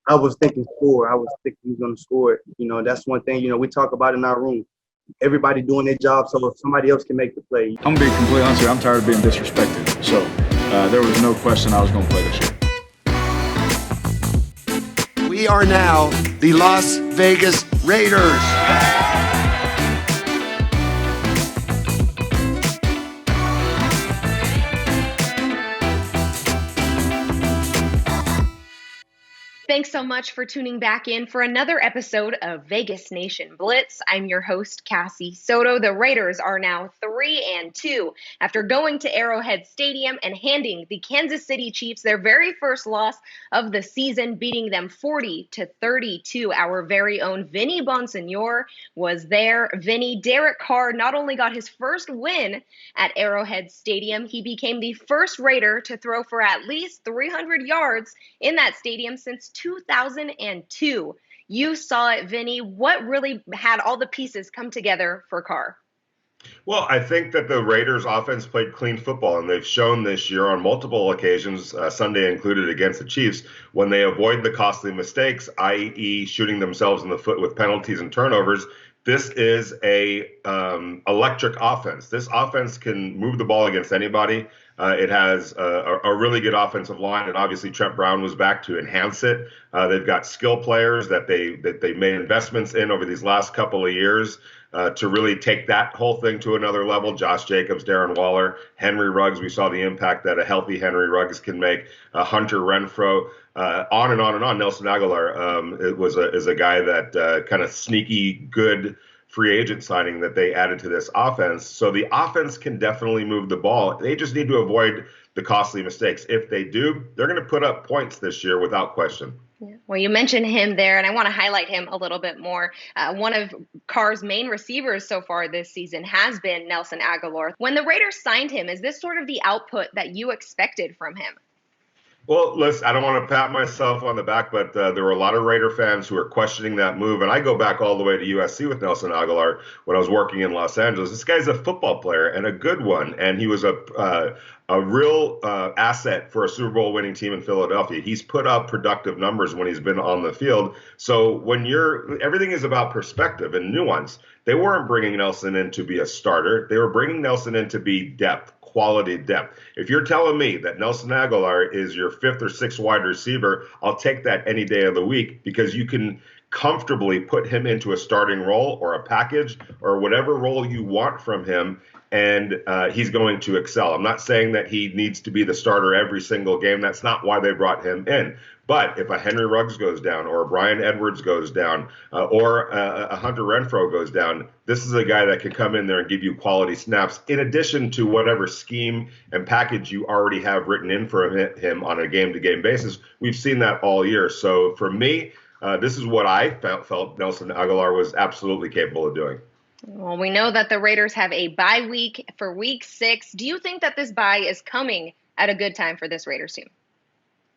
I was thinking score. I was thinking he was going to score it. That's one thing, we talk about in our room. Everybody doing their job, so if somebody else can make the play. I'm being completely honest with you. I'm tired of being disrespected. So there was no question I was going to play this year. We are now the Las Vegas Raiders. Thanks so much for tuning back in for another episode of Vegas Nation Blitz. I'm your host, Cassie Soto. The Raiders are now 3-2 after going to Arrowhead Stadium and handing the Kansas City Chiefs their very first loss of the season, beating them 40-32. Our very own Vinny Bonsignore was there. Vinny, Derek Carr not only got his first win at Arrowhead Stadium, he became the first Raider to throw for at least 300 yards in that stadium since 2002. You saw it, Vinny. What really had all the pieces come together for Carr? Well, I think that the Raiders offense played clean football, and they've shown this year on multiple occasions, Sunday included against the Chiefs, when they avoid the costly mistakes, i.e. shooting themselves in the foot with penalties and turnovers. This is a electric offense. This offense can move the ball against anybody. It has a really good offensive line, and obviously Trent Brown was back to enhance it. They've got skill players that they made investments in over these last couple of years to really take that whole thing to another level. Josh Jacobs, Darren Waller, Henry Ruggs. We saw the impact that a healthy Henry Ruggs can make. Hunter Renfrow, on and on and on. Nelson Aguilar is a guy that kind of sneaky good free agent signing that they added to this offense. So the offense can definitely move the ball. They just need to avoid the costly mistakes. If they do, they're going to put up points this year without question. Yeah. Well, you mentioned him there, and I want to highlight him a little bit more. One of Carr's main receivers so far this season has been Nelson Aguilar. When the Raiders signed him, is this sort of the output that you expected from him? Well, listen, I don't want to pat myself on the back, but there were a lot of Raider fans who were questioning that move. And I go back all the way to USC with Nelson Aguilar when I was working in Los Angeles. This guy's a football player and a good one. And he was a real asset for a Super Bowl winning team in Philadelphia. He's put up productive numbers when he's been on the field. So when everything is about perspective and nuance. They weren't bringing Nelson in to be a starter. They were bringing Nelson in to be depth. Quality depth. If you're telling me that Nelson Aguilar is your fifth or sixth wide receiver, I'll take that any day of the week because you can comfortably put him into a starting role or a package or whatever role you want from him, and he's going to excel. I'm not saying that he needs to be the starter every single game. That's not why they brought him in. But if a Henry Ruggs goes down or a Bryan Edwards goes down or a Hunter Renfrow goes down, this is a guy that can come in there and give you quality snaps in addition to whatever scheme and package you already have written in for him on a game-to-game basis. We've seen that all year. So for me, this is what I felt Nelson Aguilar was absolutely capable of doing. Well, we know that the Raiders have a bye week for Week 6. Do you think that this bye is coming at a good time for this Raiders team?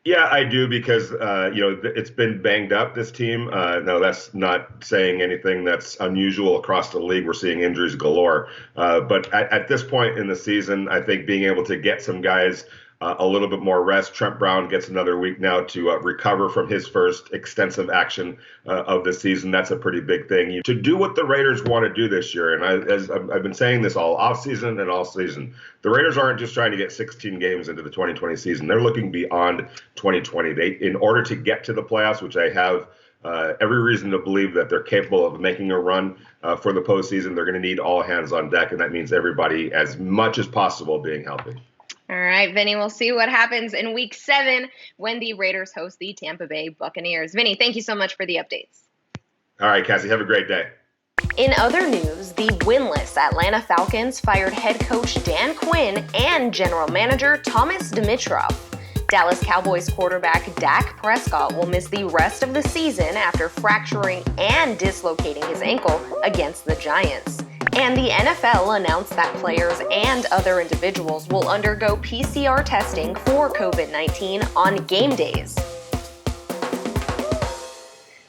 Yeah, I do because, it's been banged up, this team. No, that's not saying anything that's unusual across the league. We're seeing injuries galore. But at this point in the season, I think being able to get some guys a little bit more rest. Trent Brown gets another week now to recover from his first extensive action of the season. That's a pretty big thing. To do what the Raiders want to do this year, and as I've been saying this all offseason and all season, the Raiders aren't just trying to get 16 games into the 2020 season. They're looking beyond 2020. In order to get to the playoffs, which I have every reason to believe that they're capable of making a run for the postseason, they're going to need all hands on deck, and that means everybody as much as possible being healthy. All right, Vinny, we'll see what happens in Week 7 when the Raiders host the Tampa Bay Buccaneers. Vinny, thank you so much for the updates. All right, Cassie, have a great day. In other news, the winless Atlanta Falcons fired head coach Dan Quinn and general manager Thomas Dimitroff. Dallas Cowboys quarterback Dak Prescott will miss the rest of the season after fracturing and dislocating his ankle against the Giants. And the NFL announced that players and other individuals will undergo PCR testing for COVID-19 on game days.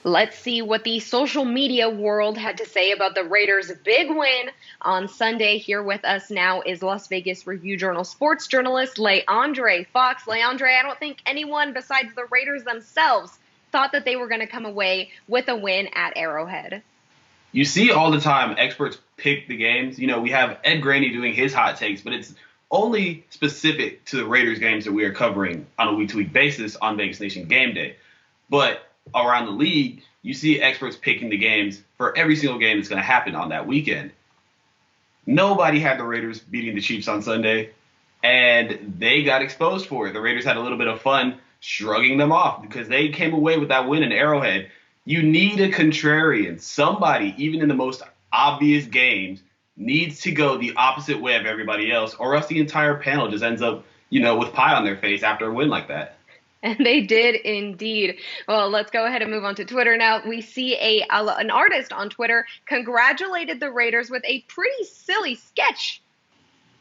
Let's see what the social media world had to say about the Raiders' big win on Sunday. Here with us now is Las Vegas Review-Journal sports journalist Leandre Fox. Leandre, I don't think anyone besides the Raiders themselves thought that they were going to come away with a win at Arrowhead. You see all the time experts pick the games. You know, we have Ed Graney doing his hot takes, but it's only specific to the Raiders games that we are covering on a week-to-week basis on Vegas Nation Game Day. But around the league, you see experts picking the games for every single game that's going to happen on that weekend. Nobody had the Raiders beating the Chiefs on Sunday, and they got exposed for it. The Raiders had a little bit of fun shrugging them off because they came away with that win in Arrowhead. You need a contrarian. Somebody, even in the most obvious games, needs to go the opposite way of everybody else, or else the entire panel just ends up, with pie on their face after a win like that. And they did indeed. Well, let's go ahead and move on to Twitter now. We see an artist on Twitter congratulated the Raiders with a pretty silly sketch.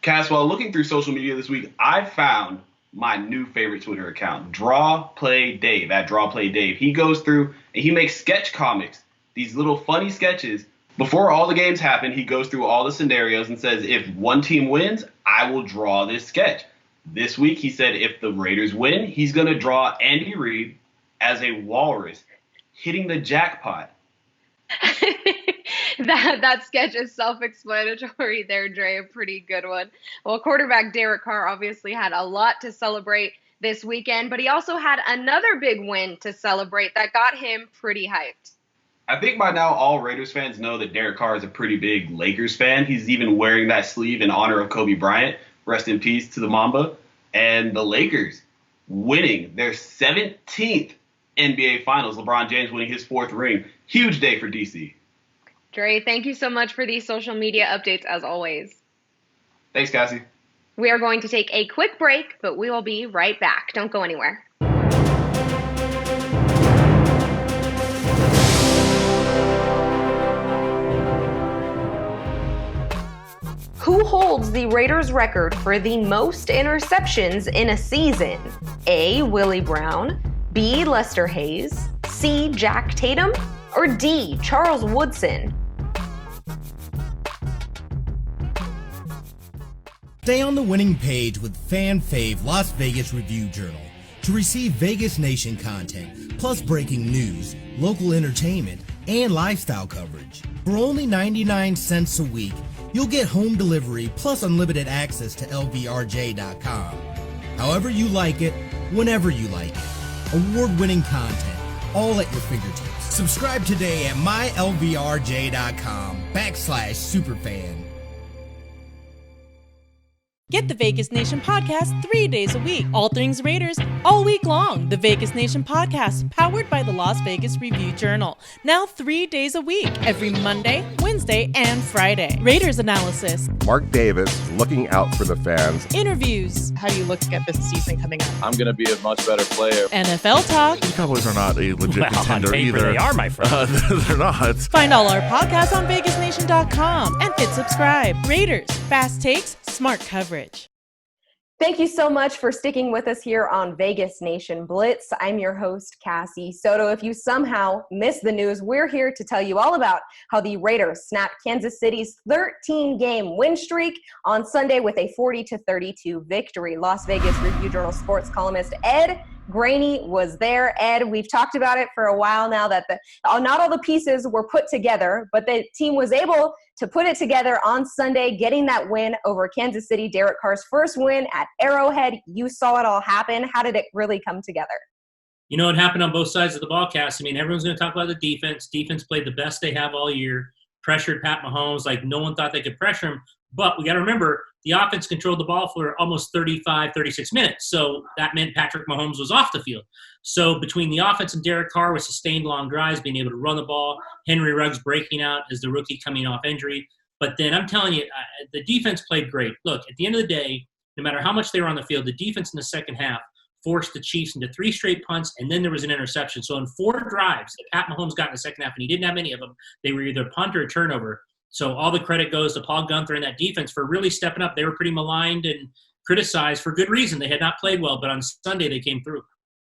Cass, while looking through social media this week, I found my new favorite Twitter account, @DrawPlayDave. He goes through and he makes sketch comics, these little funny sketches. Before all the games happen, he goes through all the scenarios and says, if one team wins, I will draw this sketch. This week, he said if the Raiders win, he's going to draw Andy Reid as a walrus hitting the jackpot. That sketch is self-explanatory there, Dre. A pretty good one. Well, quarterback Derek Carr obviously had a lot to celebrate this weekend, but he also had another big win to celebrate that got him pretty hyped. I think by now all Raiders fans know that Derek Carr is a pretty big Lakers fan. He's even wearing that sleeve in honor of Kobe Bryant. Rest in peace to the Mamba. And the Lakers winning their 17th NBA Finals. LeBron James winning his 4th ring. Huge day for DC. Dre, thank you so much for these social media updates as always. Thanks, Cassie. We are going to take a quick break, but we will be right back. Don't go anywhere. Who holds the Raiders record for the most interceptions in a season? A. Willie Brown, B. Lester Hayes, C. Jack Tatum, or D. Charles Woodson? Stay on the winning page with Fan Fave Las Vegas Review Journal to receive Vegas Nation content, plus breaking news, local entertainment, and lifestyle coverage. For only 99 cents a week, you'll get home delivery plus unlimited access to LVRJ.com. However you like it, whenever you like it. Award-winning content, all at your fingertips. Subscribe today at mylvrj.com/superfan. Get the Vegas Nation podcast 3 days a week. All things Raiders, all week long. The Vegas Nation podcast, powered by the Las Vegas Review Journal. Now 3 days a week, every Monday, Wednesday, and Friday. Raiders analysis. Mark Davis looking out for the fans. Interviews. How do you look at this season coming up? I'm going to be a much better player. NFL talk. The Cowboys are not a legit contender on paper, either. They are, my friend. They're not. Find all our podcasts on VegasNation.com and hit subscribe. Raiders, fast takes, smart coverage. Thank you so much for sticking with us here on Vegas Nation Blitz. I'm your host, Cassie Soto. If you somehow missed the news, we're here to tell you all about how the Raiders snapped Kansas City's 13-game win streak on Sunday with a 40-32 victory. Las Vegas Review Journal sports columnist Ed Graney was there. Ed, we've talked about it for a while now that not all the pieces were put together, but the team was able to put it together on Sunday, getting that win over Kansas City, Derek Carr's first win at Arrowhead. You saw it all happen. How did it really come together? You know, it happened on both sides of the ball, Cass. I mean, everyone's going to talk about the defense. Defense played the best they have all year, pressured Pat Mahomes like no one thought they could pressure him. But we got to remember, the offense controlled the ball for almost 35, 36 minutes. So that meant Patrick Mahomes was off the field. So between the offense and Derek Carr with sustained long drives, being able to run the ball, Henry Ruggs breaking out as the rookie coming off injury. But then I'm telling you, the defense played great. Look, at the end of the day, no matter how much they were on the field, the defense in the second half forced the Chiefs into 3 straight punts, and then there was an interception. So in 4 drives that Pat Mahomes got in the second half, and he didn't have many of them, they were either punt or a turnover. So all the credit goes to Paul Gunther and that defense for really stepping up. They were pretty maligned and criticized for good reason. They had not played well, but on Sunday they came through.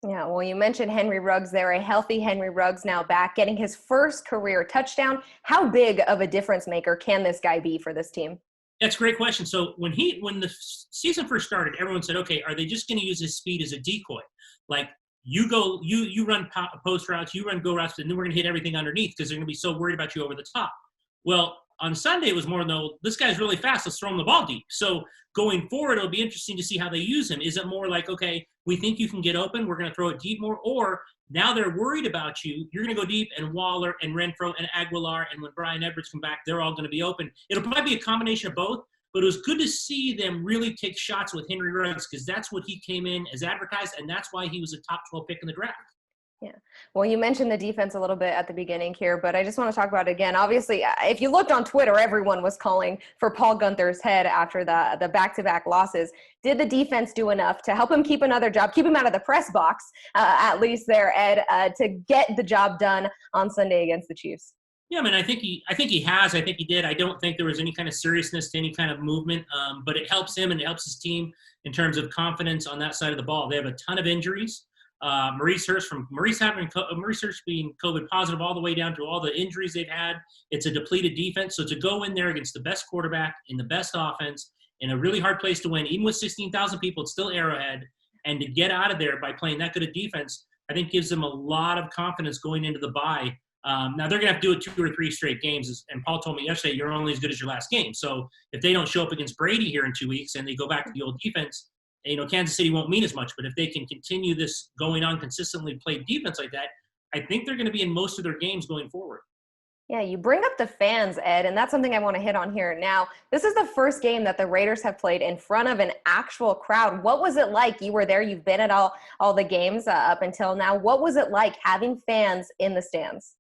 Yeah, well, you mentioned Henry Ruggs there, a healthy Henry Ruggs now back, getting his first career touchdown. How big of a difference maker can this guy be for this team? That's a great question. So when the season first started, everyone said, okay, are they just going to use his speed as a decoy? Like, you run post routes, you run go routes, and then we're going to hit everything underneath because they're going to be so worried about you over the top. Well, on Sunday, it was more, no, this guy's really fast, let's throw him the ball deep. So going forward, it'll be interesting to see how they use him. Is it more like, okay, we think you can get open, we're going to throw it deep more, or now they're worried about you, you're going to go deep, and Waller and Renfro and Aguilar, and when Brian Edwards come back, they're all going to be open. It'll probably be a combination of both, but it was good to see them really take shots with Henry Ruggs because that's what he came in as advertised, and that's why he was a top 12 pick in the draft. Yeah. Well, you mentioned the defense a little bit at the beginning here, but I just want to talk about it again. Obviously, if you looked on Twitter, everyone was calling for Paul Gunther's head after the back-to-back losses. Did the defense do enough to help him keep another job, keep him out of the press box, at least there, Ed, to get the job done on Sunday against the Chiefs? Yeah, I mean, I think he did. I don't think there was any kind of seriousness to any kind of movement, but it helps him and it helps his team in terms of confidence on that side of the ball. They have a ton of injuries. Maurice Hurst being COVID positive all the way down to all the injuries they've had. It's a depleted defense. So to go in there against the best quarterback in the best offense in a really hard place to win, even with 16,000 people, it's still Arrowhead, and to get out of there by playing that good a defense, I think gives them a lot of confidence going into the bye. Now they're going to have to do it 2 or 3 straight games. And Paul told me yesterday, you're only as good as your last game. So if they don't show up against Brady here in 2 weeks and they go back to the old defense, Kansas City won't mean as much, but if they can continue this going on consistently, play defense like that, I think they're going to be in most of their games going forward. Yeah, you bring up the fans, Ed, and that's something I want to hit on here now. This is the first game that the Raiders have played in front of an actual crowd. What was it like? You were there. You've been at all the games up until now. What was it like having fans in the stands?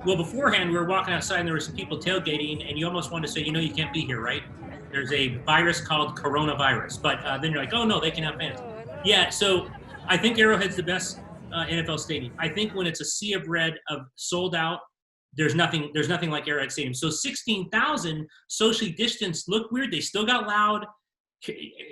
Well, beforehand, we were walking outside and there were some people tailgating, and you almost wanted to say, you can't be here, right? There's a virus called coronavirus. But then you're like, oh, no, they can have fans. Yeah, so I think Arrowhead's the best NFL stadium. I think when it's a sea of red of sold out, there's nothing like Arrowhead Stadium. So 16,000 socially distanced look weird. They still got loud.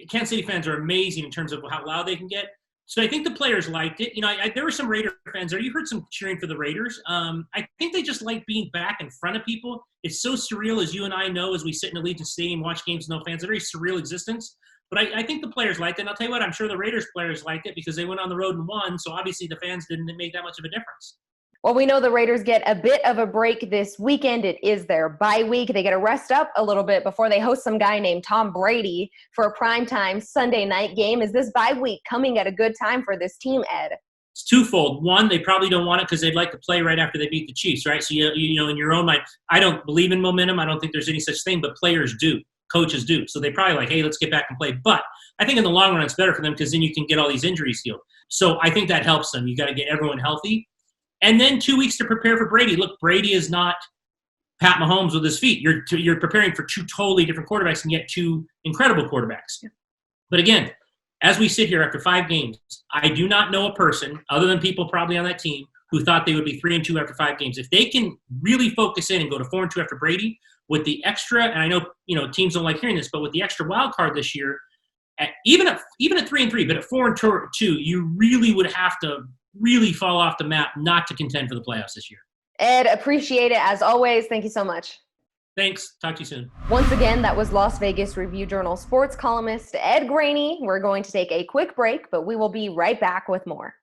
Kansas City fans are amazing in terms of how loud they can get. So I think the players liked it. There were some Raider fans there. You heard some cheering for the Raiders. I think they just like being back in front of people. It's so surreal, as you and I know, as we sit in Allegiant Stadium, watch games with no fans. It's a very surreal existence. But I think the players liked it. And I'll tell you what, I'm sure the Raiders players liked it because they went on the road and won. So obviously the fans didn't make that much of a difference. Well, we know the Raiders get a bit of a break this weekend. It is their bye week. They get to rest up a little bit before they host some guy named Tom Brady for a primetime Sunday night game. Is this bye week coming at a good time for this team, Ed? It's twofold. One, they probably don't want it because they'd like to play right after they beat the Chiefs, right? So, in your own mind, I don't believe in momentum. I don't think there's any such thing, but players do. Coaches do. So they probably like, hey, let's get back and play. But I think in the long run, it's better for them because then you can get all these injuries healed. So I think that helps them. You got to get everyone healthy. And then 2 weeks to prepare for Brady. Look, Brady is not Pat Mahomes with his feet. You're preparing for 2 totally different quarterbacks and yet 2 incredible quarterbacks. Yeah. But again, as we sit here after 5 games, I do not know a person, other than people probably on that team, who thought they would be 3-2 after 5 games. If they can really focus in and go to 4-2 after Brady, with the extra, and I know teams don't like hearing this, but with the extra wild card this year, even at 3-3, but at 4-2, you really would have to really fall off the map not to contend for the playoffs this year. Ed, appreciate it as always. Thank you so much. Thanks. Talk to you soon. Once again, that was Las Vegas Review-Journal sports columnist Ed Graney. We're going to take a quick break, but we will be right back with more.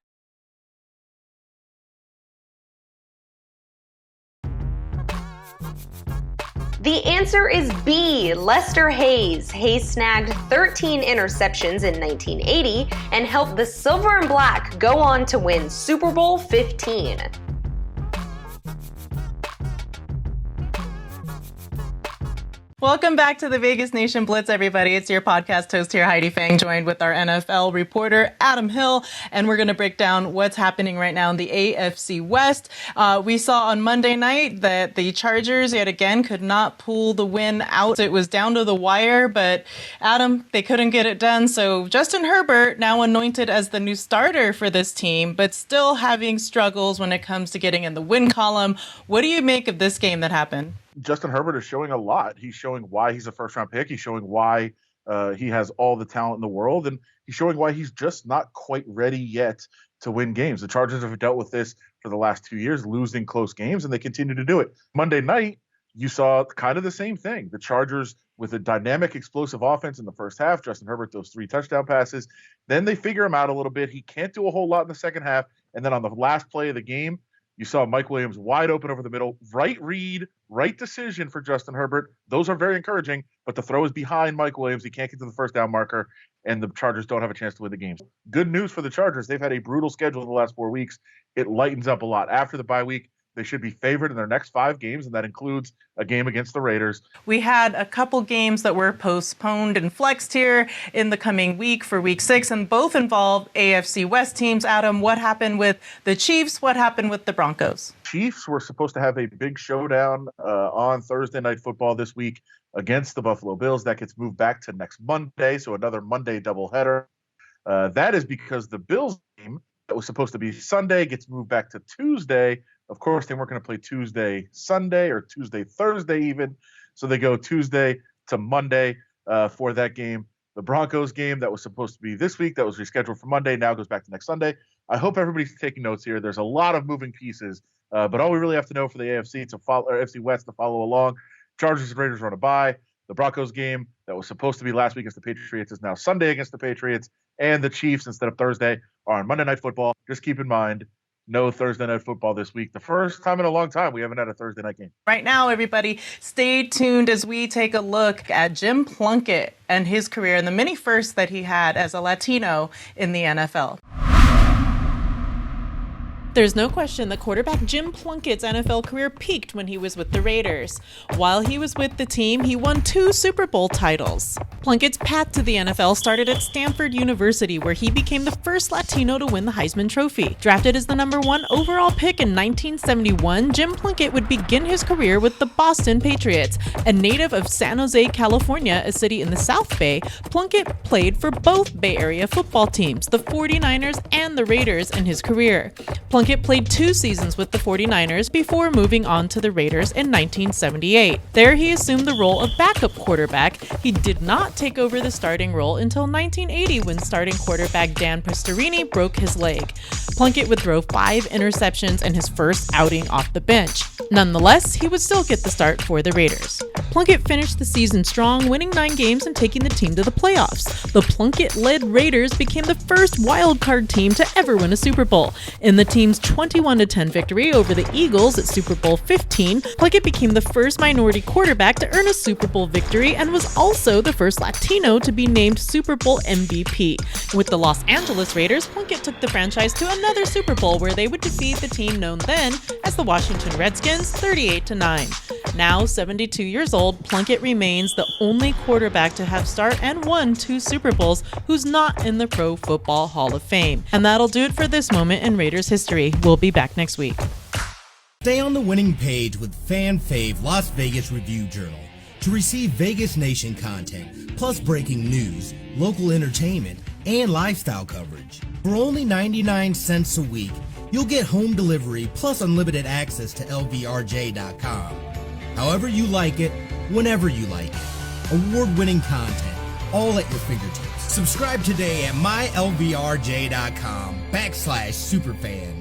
The answer is B, Lester Hayes. Hayes snagged 13 interceptions in 1980 and helped the Silver and Black go on to win Super Bowl 15. Welcome back to the Vegas Nation Blitz, everybody. It's your podcast host here, Heidi Fang, joined with our NFL reporter, Adam Hill, and we're going to break down what's happening right now in the AFC West. We saw on Monday night that the Chargers, yet again, could not pull the win out. It was down to the wire, but Adam, they couldn't get it done. So Justin Herbert, now anointed as the new starter for this team, but still having struggles when it comes to getting in the win column. What do you make of this game that happened? Justin Herbert is showing a lot. He's showing why he's a first-round pick. He's showing why he has all the talent in the world, and he's showing why he's just not quite ready yet to win games. The Chargers have dealt with this for the last 2 years, losing close games, and they continue to do it. Monday night, you saw kind of the same thing. The Chargers with a dynamic, explosive offense in the first half. Justin Herbert, those 3 touchdown passes. Then they figure him out a little bit. He can't do a whole lot in the second half. And then on the last play of the game, you saw Mike Williams wide open over the middle. Right read, right decision for Justin Herbert. Those are very encouraging, but the throw is behind Mike Williams. He can't get to the first down marker, and the Chargers don't have a chance to win the game. Good news for the Chargers. They've had a brutal schedule the last 4 weeks. It lightens up a lot. After the bye week, they should be favored in their next 5 games, and that includes a game against the Raiders. We had a couple games that were postponed and flexed here in the coming week for week 6, and both involved AFC West teams. Adam, what happened with the Chiefs? What happened with the Broncos? Chiefs were supposed to have a big showdown on Thursday Night Football this week against the Buffalo Bills. That gets moved back to next Monday, so another Monday doubleheader. That is because the Bills game that was supposed to be Sunday gets moved back to Tuesday. Of course, they weren't going to play Tuesday, Sunday, or Tuesday, Thursday even. So they go Tuesday to Monday for that game. The Broncos game that was supposed to be this week, that was rescheduled for Monday, now goes back to next Sunday. I hope everybody's taking notes here. There's a lot of moving pieces, but all we really have to know for the AFC to follow, or AFC West to follow along, Chargers and Raiders are on a bye. The Broncos game that was supposed to be last week against the Patriots is now Sunday against the Patriots, and the Chiefs, instead of Thursday, are on Monday Night Football. Just keep in mind, no Thursday Night Football this week. The first time in a long time we haven't had a Thursday night game. Right now, everybody, stay tuned as we take a look at Jim Plunkett and his career and the many firsts that he had as a Latino in the NFL. There's no question that quarterback Jim Plunkett's NFL career peaked when he was with the Raiders. While he was with the team, he won 2 Super Bowl titles. Plunkett's path to the NFL started at Stanford University, where he became the first Latino to win the Heisman Trophy. Drafted as the #1 overall pick in 1971, Jim Plunkett would begin his career with the Boston Patriots. A native of San Jose, California, a city in the South Bay, Plunkett played for both Bay Area football teams, the 49ers and the Raiders, in his career. Plunkett played 2 seasons with the 49ers before moving on to the Raiders in 1978. There he assumed the role of backup quarterback. He did not take over the starting role until 1980 when starting quarterback Dan Pastorini broke his leg. Plunkett would throw 5 interceptions in his first outing off the bench. Nonetheless, he would still get the start for the Raiders. Plunkett finished the season strong, winning 9 games and taking the team to the playoffs. The Plunkett-led Raiders became the first wildcard team to ever win a Super Bowl. In the team's 21-10 victory over the Eagles at Super Bowl 15, Plunkett became the first minority quarterback to earn a Super Bowl victory and was also the first Latino to be named Super Bowl MVP. With the Los Angeles Raiders, Plunkett took the franchise to another Super Bowl where they would defeat the team known then as the Washington Redskins 38-9. Now 72 years old, Plunkett remains the only quarterback to have started and won 2 Super Bowls who's not in the Pro Football Hall of Fame. And that'll do it for this moment in Raiders history. We'll be back next week. Stay on the winning page with Fan Fave Las Vegas Review Journal to receive Vegas Nation content, plus breaking news, local entertainment, and lifestyle coverage. For only 99 cents a week, you'll get home delivery plus unlimited access to LVRJ.com. However you like it, whenever you like it. Award-winning content, all at your fingertips. Subscribe today at mylvrj.com/superfan.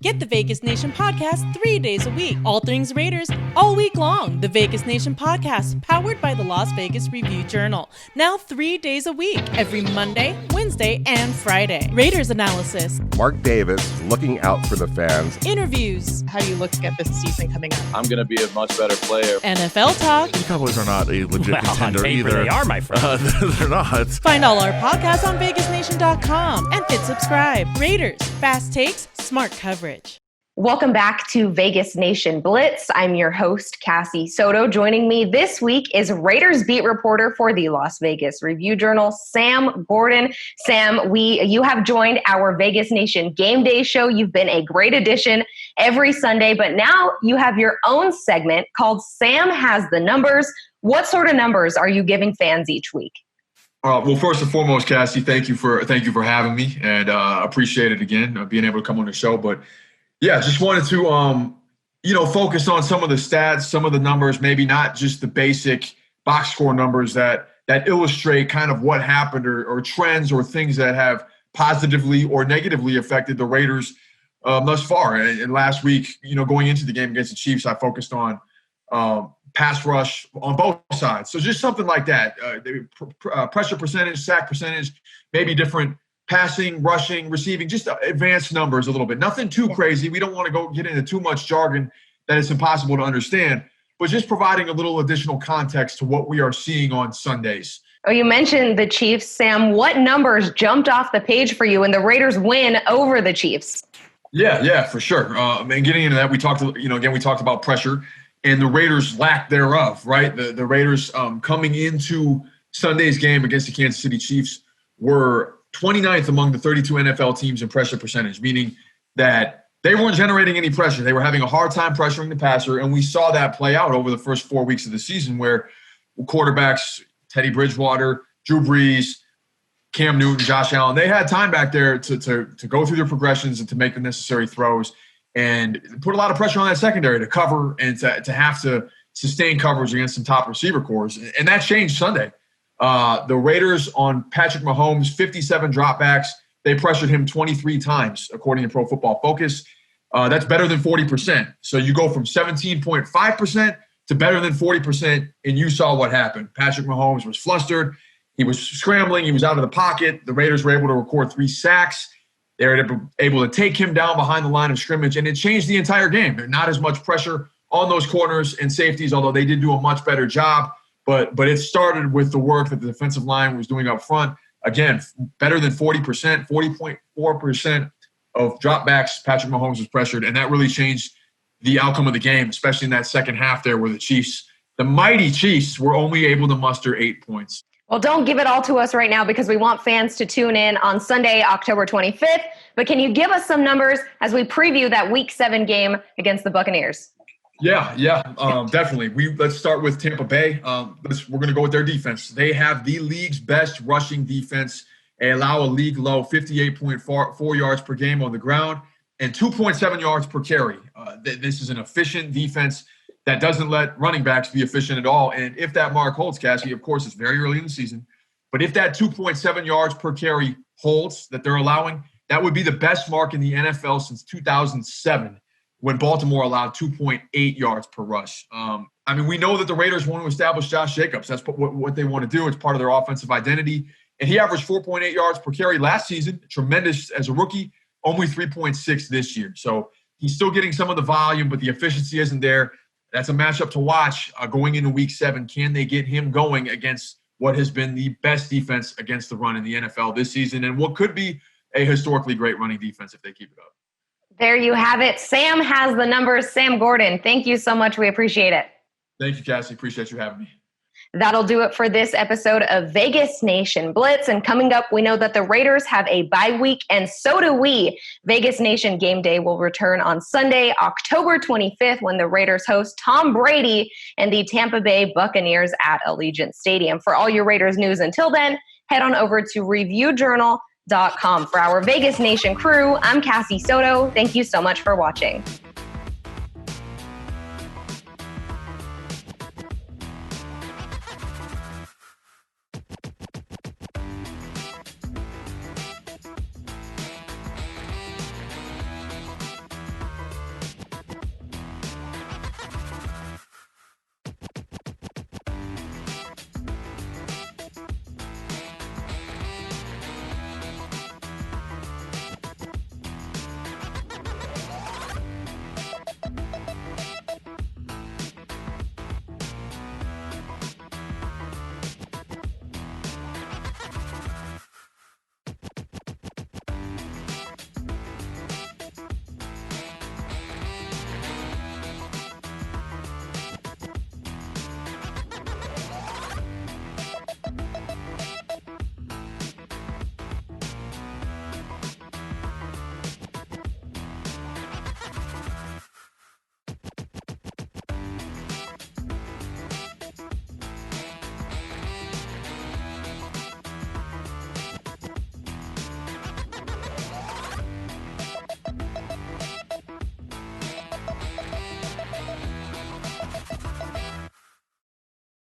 Get the Vegas Nation podcast 3 days a week. All things Raiders, all week long. The Vegas Nation podcast, powered by the Las Vegas Review-Journal. Now 3 days a week, every Monday, Wednesday, and Friday. Raiders analysis. Mark Davis looking out for the fans. Interviews. How do you look at this season coming up? I'm going to be a much better player. NFL talk. The Cowboys are not a legit contender on paper, either. They are, my friend. They're not. Find all our podcasts on VegasNation.com and hit subscribe. Raiders, fast takes, smart coverage. Welcome back to Vegas Nation Blitz. I'm your host, Cassie Soto. Joining me this week is Raiders beat reporter for the Las Vegas Review-Journal, Sam Gordon. Sam, you have joined our Vegas Nation Game Day show. You've been a great addition every Sunday, but now you have your own segment called Sam Has the Numbers. What sort of numbers are you giving fans each week? Well, first and foremost, Cassie, thank you for having me, and appreciate it again, being able to come on the show. But yeah, just wanted to, focus on some of the stats, some of the numbers, maybe not just the basic box score numbers that illustrate kind of what happened or trends or things that have positively or negatively affected the Raiders thus far. And last week, going into the game against the Chiefs, I focused on pass rush on both sides. So just something like that. Pressure percentage, sack percentage, maybe different passing, rushing, receiving, just advanced numbers a little bit. Nothing too crazy. We don't want to go get into too much jargon that it's impossible to understand, but just providing a little additional context to what we are seeing on Sundays. Oh, you mentioned the Chiefs, Sam. What numbers jumped off the page for you in the Raiders' win over the Chiefs? Yeah, for sure. And getting into that, we talked about pressure and the Raiders' lack thereof, right? The Raiders coming into Sunday's game against the Kansas City Chiefs were 29th among the 32 NFL teams in pressure percentage, meaning that they weren't generating any pressure. They were having a hard time pressuring the passer, and we saw that play out over the first 4 weeks of the season where quarterbacks, Teddy Bridgewater, Drew Brees, Cam Newton, Josh Allen, they had time back there to go through their progressions and to make the necessary throws and put a lot of pressure on that secondary to cover and to have to sustain coverage against some top receiver cores. And that changed Sunday. The Raiders on Patrick Mahomes, 57 dropbacks. They pressured him 23 times, according to Pro Football Focus. That's better than 40%. So you go from 17.5% to better than 40%, and you saw what happened. Patrick Mahomes was flustered. He was scrambling. He was out of the pocket. The Raiders were able to record 3 sacks. They were able to take him down behind the line of scrimmage, and it changed the entire game. There's not as much pressure on those corners and safeties, although they did do a much better job. But it started with the work that the defensive line was doing up front. Again, better than 40%, 40.4% of dropbacks, Patrick Mahomes was pressured, and that really changed the outcome of the game, especially in that second half there where the mighty Chiefs were only able to muster 8 points. Well, don't give it all to us right now because we want fans to tune in on Sunday, October 25th. But can you give us some numbers as we preview that Week 7 game against the Buccaneers? Yeah, definitely. Let's start with Tampa Bay. We're going to go with their defense. They have the league's best rushing defense. They allow a league low 58.4 yards per game on the ground and 2.7 yards per carry. This is an efficient defense that doesn't let running backs be efficient at all. And if that mark holds, Cassie, of course, it's very early in the season, but if that 2.7 yards per carry holds that they're allowing, that would be the best mark in the NFL since 2007 when Baltimore allowed 2.8 yards per rush. We know that the Raiders want to establish Josh Jacobs. That's what they want to do. It's part of their offensive identity. And he averaged 4.8 yards per carry last season, tremendous as a rookie, only 3.6 this year. So he's still getting some of the volume, but the efficiency isn't there. That's a matchup to watch going into Week 7. Can they get him going against what has been the best defense against the run in the NFL this season and what could be a historically great running defense if they keep it up? There you have it. Sam has the numbers. Sam Gordon, thank you so much. We appreciate it. Thank you, Cassie. Appreciate you having me. That'll do it for this episode of Vegas Nation Blitz. And coming up, we know that the Raiders have a bye week, and so do we. Vegas Nation Game Day will return on Sunday, October 25th, when the Raiders host Tom Brady and the Tampa Bay Buccaneers at Allegiant Stadium. For all your Raiders news until then, head on over to reviewjournal.com. For our Vegas Nation crew, I'm Cassie Soto. Thank you so much for watching.